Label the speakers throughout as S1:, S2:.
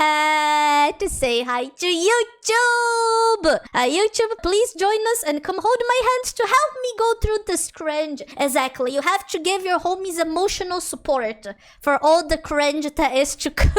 S1: chat to say hi to YouTube. YouTube, please join us and come hold my hands to help me go through this cringe. Exactly, you have to give your homies emotional support for all the cringe that is to come.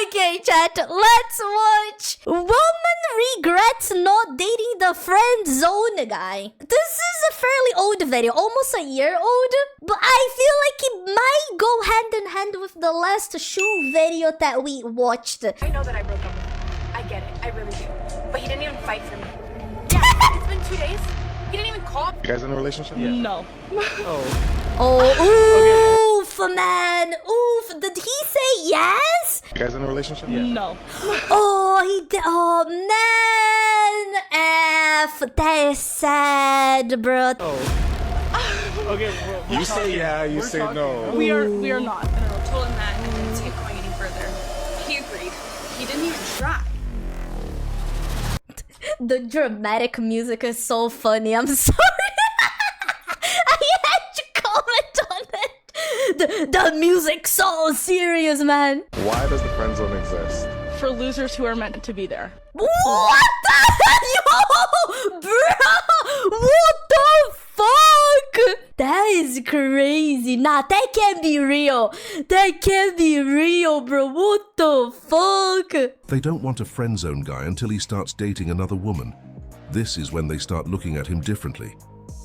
S1: Okay, chat, let's watch. Woman regrets not dating the friend zone guy. This is a fairly old video, almost a year old, but I feel like it might go hand in hand with the last shoe video that we watched.
S2: I know that I broke up with him. I get it, I really do. But he didn't even fight for me. Yeah, it's been 2 days. He didn't even call.
S3: You guys in a relationship? Yeah.
S4: No.
S1: Oh, oof, man. Oof. Did he say yes?
S3: You guys in a relationship? Yeah.
S4: No.
S1: Oh, he did. Oh, man. F. That is sad, bro.
S4: Okay,
S3: You say yeah, you say no.
S4: We are not.
S2: I told him that I didn't see it going any further. He agreed. He didn't even try.
S1: The dramatic music is so funny. I'm sorry. I had to comment on it. The music's so serious, man.
S3: Why does the friend zone exist?
S4: For losers who are meant to be there.
S1: What the? Yo, bro. What the fuck? That is crazy. Nah, that can't be real. That can't be real, bro. What the fuck?
S5: They don't want a friend zone guy until he starts dating another woman. This is when they start looking at him differently.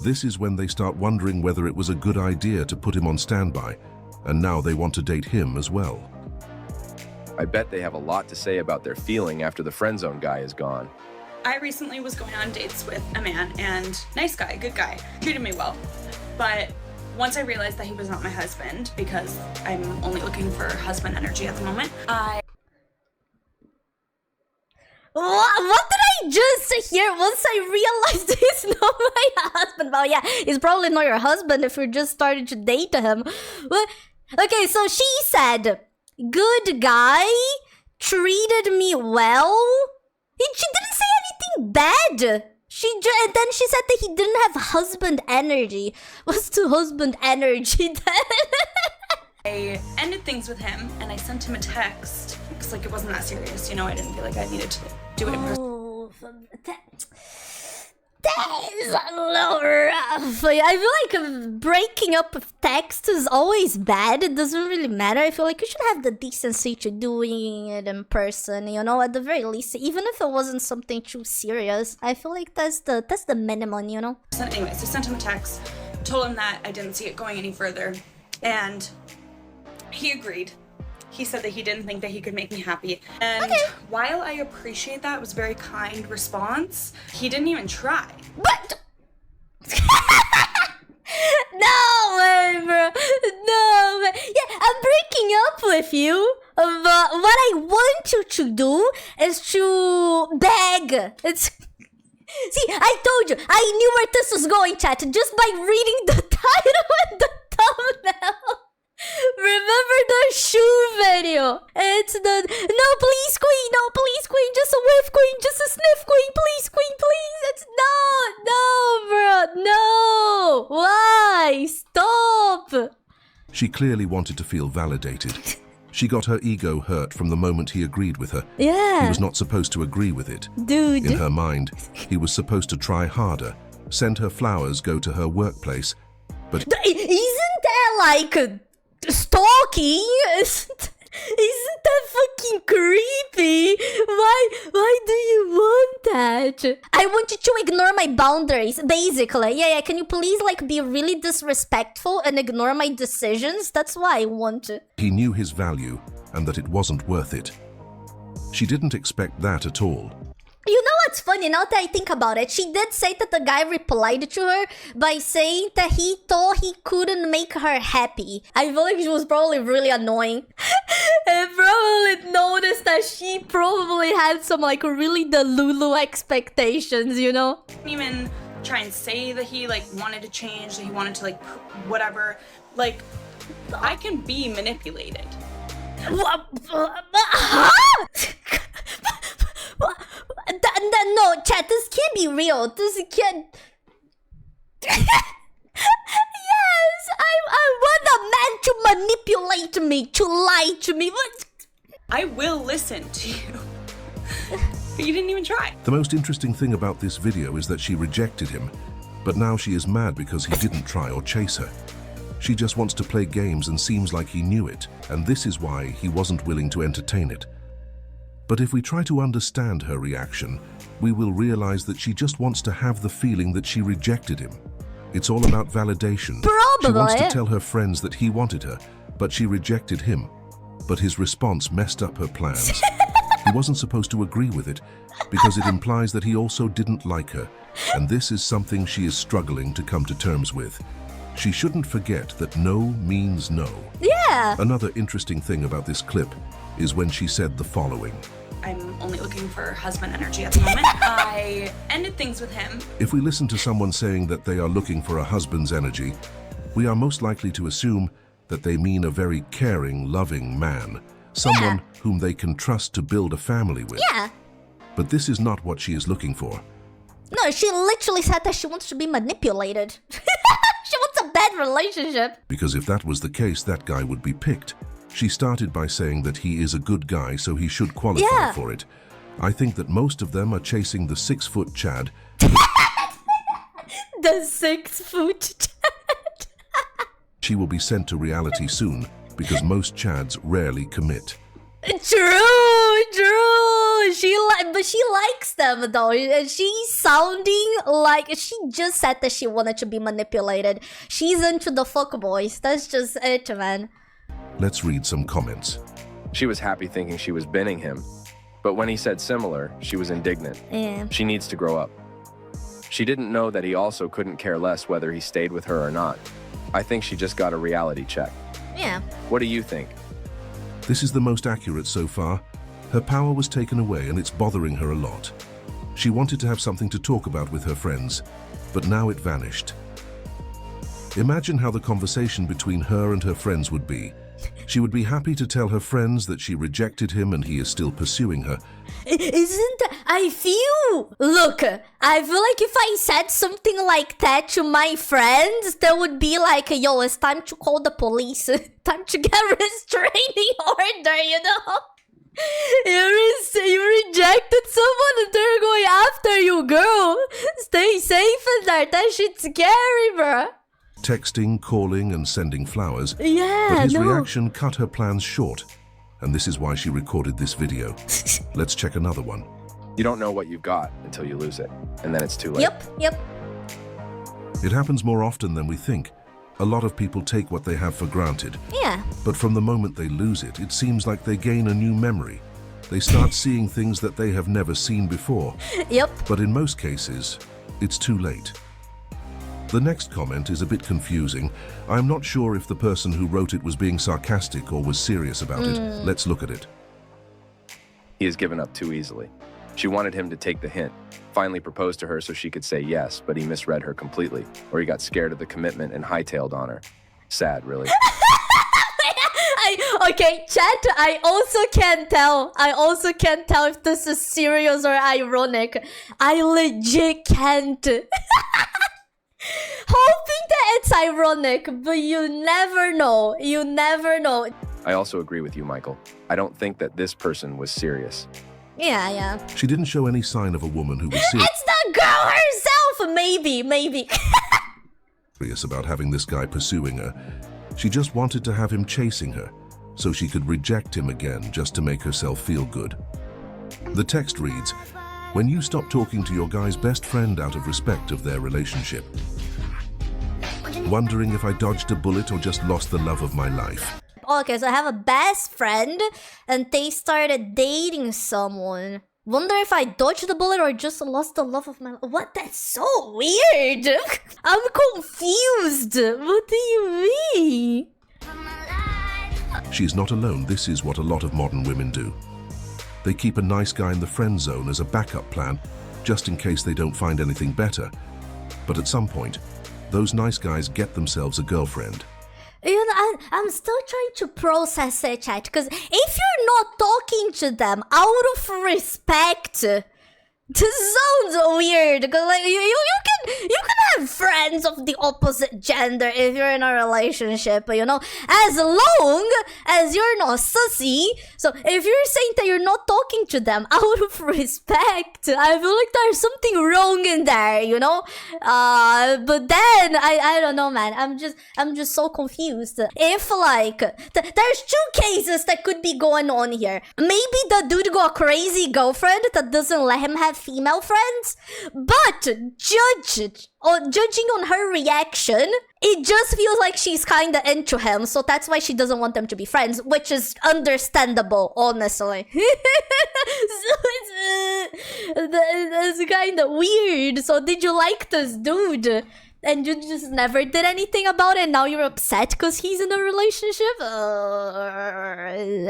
S5: This is when they start wondering whether it was a good idea to put him on standby, and now they want to date him as well.
S6: I bet they have a lot to say about their feeling after the friend zone guy is gone.
S7: I recently was going on dates with a man, and nice guy, good guy, treated me well. But once I realized that he was not my husband, because I'm only looking for husband energy at the moment,
S1: What did I just hear once I realized he's not my husband? Well, yeah, he's probably not your husband if you're just starting to date him. But, okay, so she said, good guy, treated me well. She didn't say anything bad. And then she said that he didn't have husband energy. What's the husband energy then?
S7: I ended things with him, and I sent him a text, because like it wasn't that serious, you know, I didn't feel like I needed to do it in person.
S1: Oh, that is a little rough. I feel like breaking up with text is always bad. It doesn't really matter. I feel like you should have the decency to doing it in person, you know, at the very least, even if it wasn't something too serious. I feel like that's the minimum, you know.
S7: Anyways, I sent him a text, told him that I didn't see it going any further, and he agreed. He said that he didn't think that he could make me happy. And while I appreciate that, it was a very kind response, he didn't even try.
S1: But no way, bro. No way. Yeah, I'm breaking up with you. But what I want you to do is to beg. See, I told you. I knew where this was going, chat. Just by reading the title and the thumbnail. Remember the shoe video? It's the no please queen, just a whiff queen, just a sniff queen, please, it's no bro, no, why, stop.
S5: She clearly wanted to feel validated. She got her ego hurt from the moment he agreed with her.
S1: Yeah,
S5: he was not supposed to agree with it.
S1: Dude,
S5: in her mind, he was supposed to try harder, send her flowers, go to her workplace, but
S1: isn't that like stalking? Isn't that fucking creepy? Why do you want that? I want you to ignore my boundaries, basically. Yeah, can you please like be really disrespectful and ignore my decisions? That's why I want it.
S5: He knew his value and that it wasn't worth it. She didn't expect that at all.
S1: You know what's funny, now that I think about it, she did say that the guy replied to her by saying that he thought he couldn't make her happy. I feel like she was probably really annoying. And probably noticed that she probably had some like really delulu expectations, you know?
S7: Didn't even try and say that he like wanted to change, that he wanted to like whatever. Like, I can be manipulated.
S1: Huh? No, chat, this can't be real. This can't... Yes, I want a man to manipulate me, to lie to me. What?
S7: I will listen to you. But you didn't even try.
S5: The most interesting thing about this video is that she rejected him, but now she is mad because he didn't try or chase her. She just wants to play games and seems like he knew it, and this is why he wasn't willing to entertain it. But if we try to understand her reaction, we will realize that she just wants to have the feeling that she rejected him. It's all about validation.
S1: Probably.
S5: She wants to tell her friends that he wanted her, but she rejected him. But his response messed up her plans. He wasn't supposed to agree with it, because it implies that he also didn't like her, and this is something she is struggling to come to terms with. She shouldn't forget that no means no.
S1: Yeah.
S5: Another interesting thing about this clip is when she said the following.
S7: I'm only looking for husband energy at the moment. I ended things with him.
S5: If we listen to someone saying that they are looking for a husband's energy, we are most likely to assume that they mean a very caring, loving man, someone whom they can trust to build a family with.
S1: Yeah.
S5: But this is not what she is looking for.
S1: No, she literally said that she wants to be manipulated. She wants a bad relationship.
S5: Because if that was the case, that guy would be picked. She started by saying that he is a good guy, so he should qualify for it. I think that most of them are chasing the 6-foot Chad.
S1: The 6-foot Chad.
S5: She will be sent to reality soon, because most Chads rarely commit.
S1: True. But she likes them though. She's sounding like she just said that she wanted to be manipulated. She's into the fuckboys. That's just it, man.
S5: Let's read some comments.
S6: She was happy thinking she was binning him, but when he said similar, she was indignant.
S1: Yeah.
S6: She needs to grow up. She didn't know that he also couldn't care less whether he stayed with her or not. I think she just got a reality check.
S1: Yeah.
S6: What do you think?
S5: This is the most accurate so far. Her power was taken away and it's bothering her a lot. She wanted to have something to talk about with her friends, but now it vanished. Imagine how the conversation between her and her friends would be. She would be happy to tell her friends that she rejected him and he is still pursuing her.
S1: I feel like if I said something like that to my friends, they would be like, yo, it's time to call the police. Time to get a restraining order, you know? You rejected someone and they're going after you, girl. Stay safe in there. That shit's scary, bruh.
S5: Texting, calling, and sending flowers.
S1: Yeah,
S5: but his reaction cut her plans short. And this is why she recorded this video. Let's check another one.
S6: You don't know what you've got until you lose it, and then it's too late.
S1: Yep.
S5: It happens more often than we think. A lot of people take what they have for granted.
S1: Yeah.
S5: But from the moment they lose it, it seems like they gain a new memory. They start seeing things that they have never seen before.
S1: Yep.
S5: But in most cases, it's too late. The next comment is a bit confusing. I'm not sure if the person who wrote it was being sarcastic or was serious about it. Let's look at it.
S6: He has given up too easily. She wanted him to take the hint, finally propose to her so she could say yes, but he misread her completely, or he got scared of the commitment and hightailed on her. Sad, really.
S1: Okay, chat, I also can't tell if this is serious or ironic. I legit can't. Hoping that it's ironic, but you never know.
S6: I also agree with you, Michael. I don't think that this person was serious.
S1: Yeah.
S5: She didn't show any sign of a woman who was serious
S1: It's the girl herself, maybe.
S5: about having this guy pursuing her. She just wanted to have him chasing her, so she could reject him again just to make herself feel good. The text reads, when you stop talking to your guy's best friend out of respect of their relationship. Wondering if I dodged a bullet or just lost the love of my life.
S1: Okay, so I have a best friend and they started dating someone. Wonder if I dodged the bullet or just lost the love of my life. What? That's so weird. I'm confused. What do you mean?
S5: She's not alone. This is what a lot of modern women do. They keep a nice guy in the friend zone as a backup plan, just in case they don't find anything better. But at some point, those nice guys get themselves a girlfriend.
S1: You know, I'm still trying to process it, chat, because if you're not talking to them out of respect, This sounds weird because like you can have friends of the opposite gender if you're in a relationship, you know, as long as you're not sussy. So if you're saying that you're not talking to them out of respect, I feel like there's something wrong in there, you know. But then I don't know, man. I'm just so confused. If like there's two cases that could be going on here. Maybe the dude got a crazy girlfriend that doesn't let him have female friends, but judging on her reaction, it just feels like she's kind of into him, so that's why she doesn't want them to be friends, which is understandable, honestly. So it's kind of weird. So did you like this dude? And you just never did anything about it, now you're upset because he's in a relationship?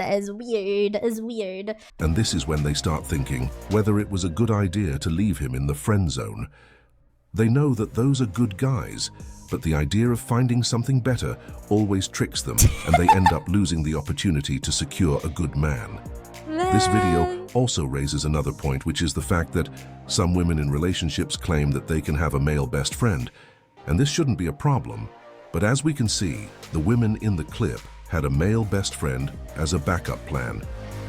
S1: It's weird, it's weird.
S5: And this is when they start thinking whether it was a good idea to leave him in the friend zone. They know that those are good guys, but the idea of finding something better always tricks them, and they end up losing the opportunity to secure a good man. This video also raises another point, which is the fact that some women in relationships claim that they can have a male best friend, and this shouldn't be a problem. But as we can see, the women in the clip had a male best friend as a backup plan.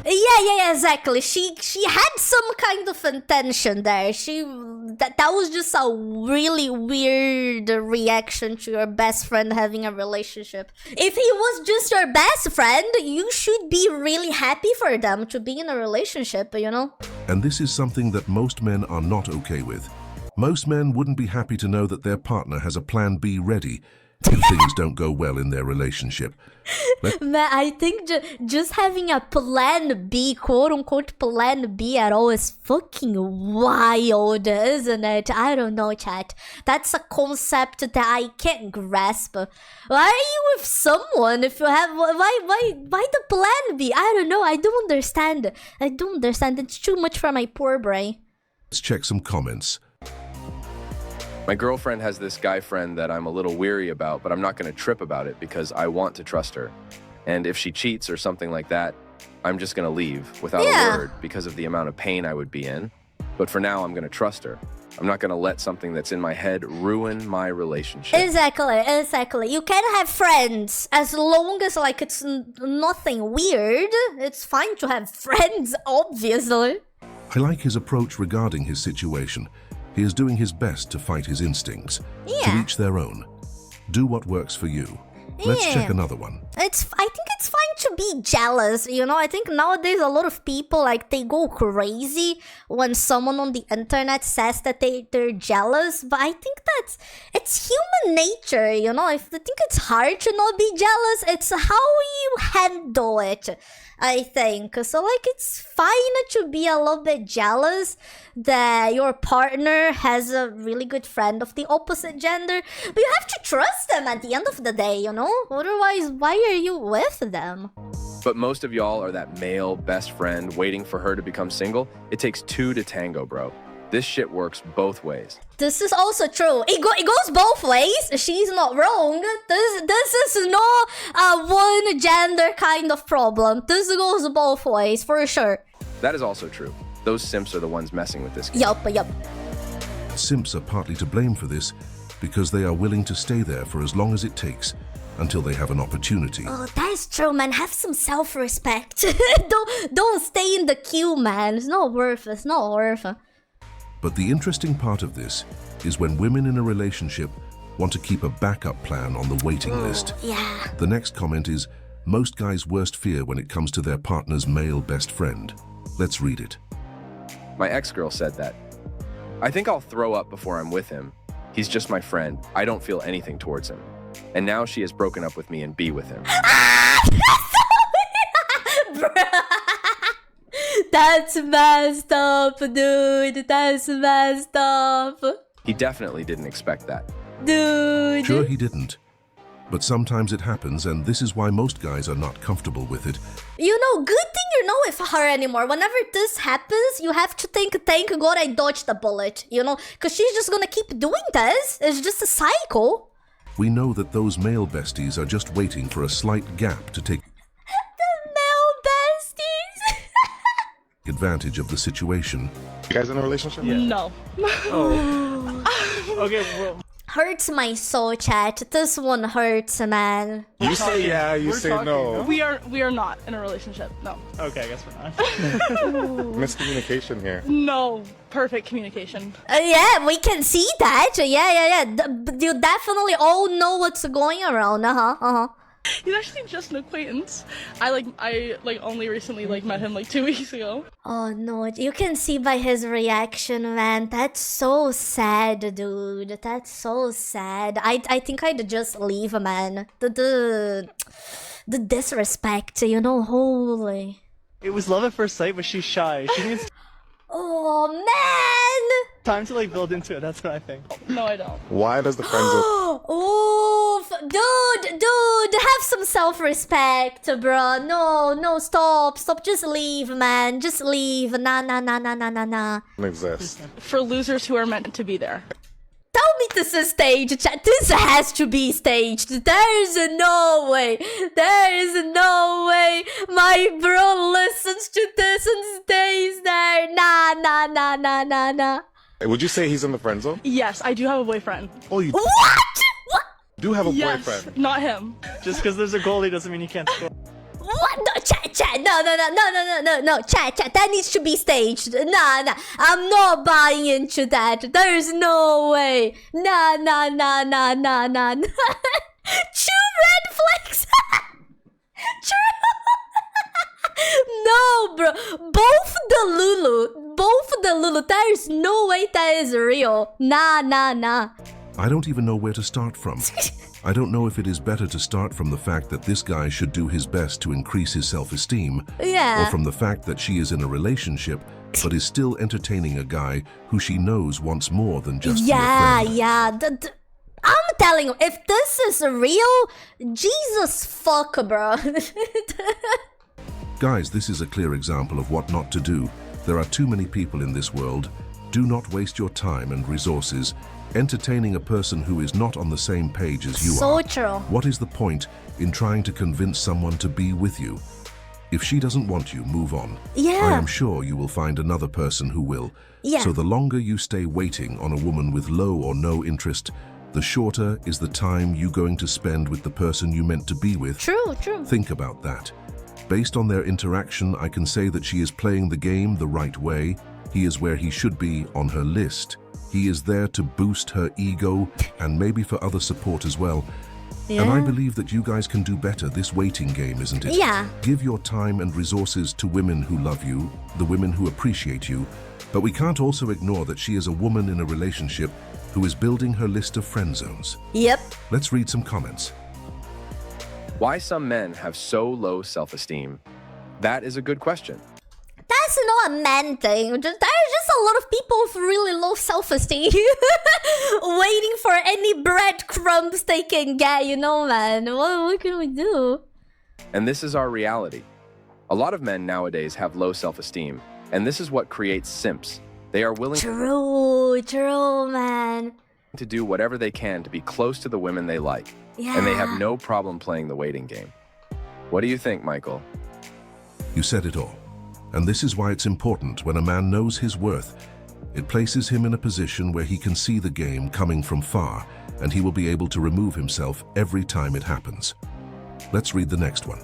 S1: Yeah, exactly. She had some kind of intention there. That was just a really weird reaction to your best friend having a relationship. If he was just your best friend, you should be really happy for them to be in a relationship, you know?
S5: And this is something that most men are not okay with. Most men wouldn't be happy to know that their partner has a plan B ready if things don't go well in their relationship.
S1: Man, I think just having a plan B, quote-unquote plan B at all is fucking wild, isn't it? I don't know, chat. That's a concept that I can't grasp. Why are you with someone if you have... Why the plan B? I don't know. I don't understand. It's too much for my poor brain.
S5: Let's check some comments.
S6: My girlfriend has this guy friend that I'm a little weary about, but I'm not going to trip about it because I want to trust her. And if she cheats or something like that, I'm just going to leave without a word because of the amount of pain I would be in. But for now, I'm going to trust her. I'm not going to let something that's in my head ruin my relationship.
S1: Exactly. You can have friends as long as like it's nothing weird. It's fine to have friends, obviously.
S5: I like his approach regarding his situation. He is doing his best to fight his instincts. To each their own. Do what works for you. Let's check another one.
S1: I think it's fine to be jealous, you know? I think nowadays a lot of people, like, they go crazy when someone on the internet says that they're jealous. But I think it's human nature, you know? I think it's hard to not be jealous. It's how you handle it, I think. So, like, it's fine to be a little bit jealous that your partner has a really good friend of the opposite gender. But you have to trust them at the end of the day, you know? Otherwise, why are you with them?
S6: But most of y'all are that male best friend waiting for her to become single. It takes two to tango, bro. This shit works both ways.
S1: This is also true. It goes both ways. She's not wrong. This is not a one gender kind of problem. This goes both ways, for sure.
S6: That is also true. Those simps are the ones messing with this game.
S1: Yup.
S5: Simps are partly to blame for this because they are willing to stay there for as long as it takes until they have an opportunity.
S1: Oh, that's true, man. Have some self-respect. don't stay in the queue, man. It's not worth it.
S5: But the interesting part of this is when women in a relationship want to keep a backup plan on the waiting list.
S1: Yeah.
S5: The next comment is, most guys' worst fear when it comes to their partner's male best friend. Let's read it.
S6: My ex-girl said that. I think I'll throw up before I'm with him. He's just my friend. I don't feel anything towards him. And now she has broken up with me and be with him.
S1: That's messed up, dude. That's messed up.
S6: He definitely didn't expect that.
S1: Dude.
S5: Sure he didn't. But sometimes it happens, and this is why most guys are not comfortable with it.
S1: You know, good thing you're not with her anymore. Whenever this happens, you have to think, thank God I dodged the bullet, you know? Because she's just gonna keep doing this. It's just a cycle.
S5: We know that those male besties are just waiting for a slight gap to take advantage of the situation.
S3: You guys in a relationship?
S4: No. Okay, well,
S1: Hurts my soul, chat. This one hurts, man.
S3: You say yeah, you say no.
S4: we are not in a relationship. No.
S8: Okay, I guess we're not.
S3: Miscommunication here.
S4: No. Perfect communication.
S1: Yeah, we can see that. Yeah. You definitely all know what's going around.
S4: He's actually just an acquaintance. I only recently met him 2 weeks ago.
S1: Oh no, you can see by his reaction, man. That's so sad, dude. That's so sad. I think I'd just leave, man. The disrespect, holy.
S8: It was love at first sight, but she's shy. She needs
S1: Oh man!
S8: time to build into it. That's what I think.
S4: No, I don't.
S3: Why does the friend zone?
S1: Oof, dude, have some self-respect, bro. No, stop, just leave, man. Just leave. Nah.
S3: Exist?
S4: For losers who are meant to be there.
S1: Tell me this is staged, chat. This has to be staged. There's no way. My bro listens to this and stays there. Nah.
S3: Would you say he's in the friend zone?
S4: Yes, I do have a boyfriend.
S3: Oh, you
S1: What?
S3: do have a
S4: Yes,
S3: boyfriend.
S4: not him.
S8: Just because there's a goalie doesn't mean you can't score.
S1: What? No, chat. No, chat. That needs to be staged. Nah. I'm not buying into that. There's no way. Nah. Two red flags. No, bro. Both the Lulu. There's no way that is real. Nah.
S5: I don't even know where to start from. I don't know if it is better to start from the fact that this guy should do his best to increase his self-esteem,
S1: Yeah.
S5: or from the fact that she is in a relationship but is still entertaining a guy who she knows wants more than just be a friend.
S1: Yeah. I'm telling you, if this is real, Jesus fuck, bro.
S5: Guys, this is a clear example of what not to do. There are too many people in this world. Do not waste your time and resources entertaining a person who is not on the same page as you
S1: So
S5: are.
S1: true.
S5: What is the point in trying to convince someone to be with you? If she doesn't want you, move on.
S1: Yeah.
S5: I am sure you will find another person who will.
S1: Yeah.
S5: So the longer you stay waiting on a woman with low or no interest, the shorter is the time you're going to spend with the person you meant to be with.
S1: True.
S5: Think about that. Based on their interaction, I can say that she is playing the game the right way. He is where he should be on her list. He is there to boost her ego and maybe for other support as well.
S1: Yeah.
S5: And I believe that you guys can do better this waiting game, isn't it?
S1: Yeah.
S5: Give your time and resources to women who love you, the women who appreciate you. But we can't also ignore that she is a woman in a relationship who is building her list of friend zones.
S1: Yep.
S5: Let's read some comments.
S6: Why some men have so low self-esteem? That is a good question.
S1: That's not a man thing. There's just a lot of people with really low self-esteem waiting for any breadcrumbs they can get, man. What can we do?
S6: And this is our reality. A lot of men nowadays have low self-esteem, and this is what creates simps. They are willing
S1: True, man.
S6: to do whatever they can to be close to the women they like, and they have no problem playing the waiting game. What do you think, Michael?
S5: You said it all. And this is why it's important when a man knows his worth. It places him in a position where he can see the game coming from far, and he will be able to remove himself every time it happens. Let's read the next one.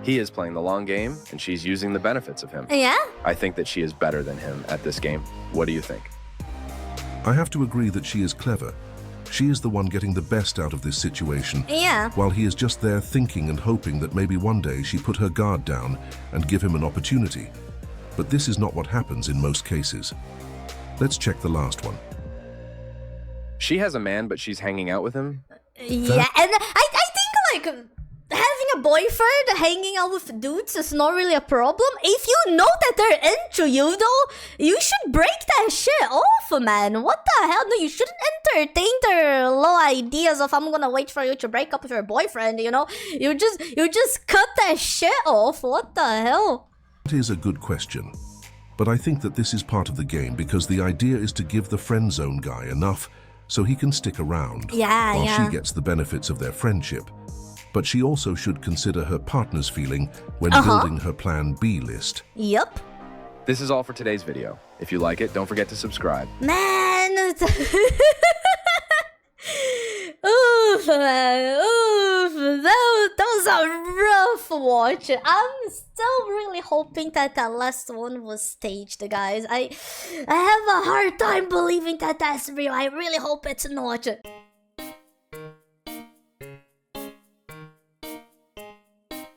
S6: He is playing the long game, and she's using the benefits of him.
S1: Yeah?
S6: I think that she is better than him at this game. What do you think?
S5: I have to agree that she is clever. She is the one getting the best out of this situation,
S1: Yeah.
S5: while he is just there thinking and hoping that maybe one day she put her guard down and give him an opportunity. But this is not what happens in most cases. Let's check the last one.
S6: She has a man, but she's hanging out with him?
S1: Yeah, and I think having a boyfriend hanging out with dudes is not really a problem. If you know that they're into you, though, you should break that shit off, man. What the hell? No, you shouldn't entertain their low ideas of I'm gonna wait for you to break up with your boyfriend, You just cut that shit off. What the hell?
S5: That is a good question. But I think that this is part of the game because the idea is to give the friend zone guy enough so he can stick around while she gets the benefits of their friendship. But she also should consider her partner's feeling when building her plan B list.
S1: Yep.
S6: This is all for today's video. If you like it, don't forget to subscribe.
S1: Man, oof, man, oof. Those are rough watch. I'm still really hoping that that last one was staged, guys. I have a hard time believing that that's real. I really hope it's not.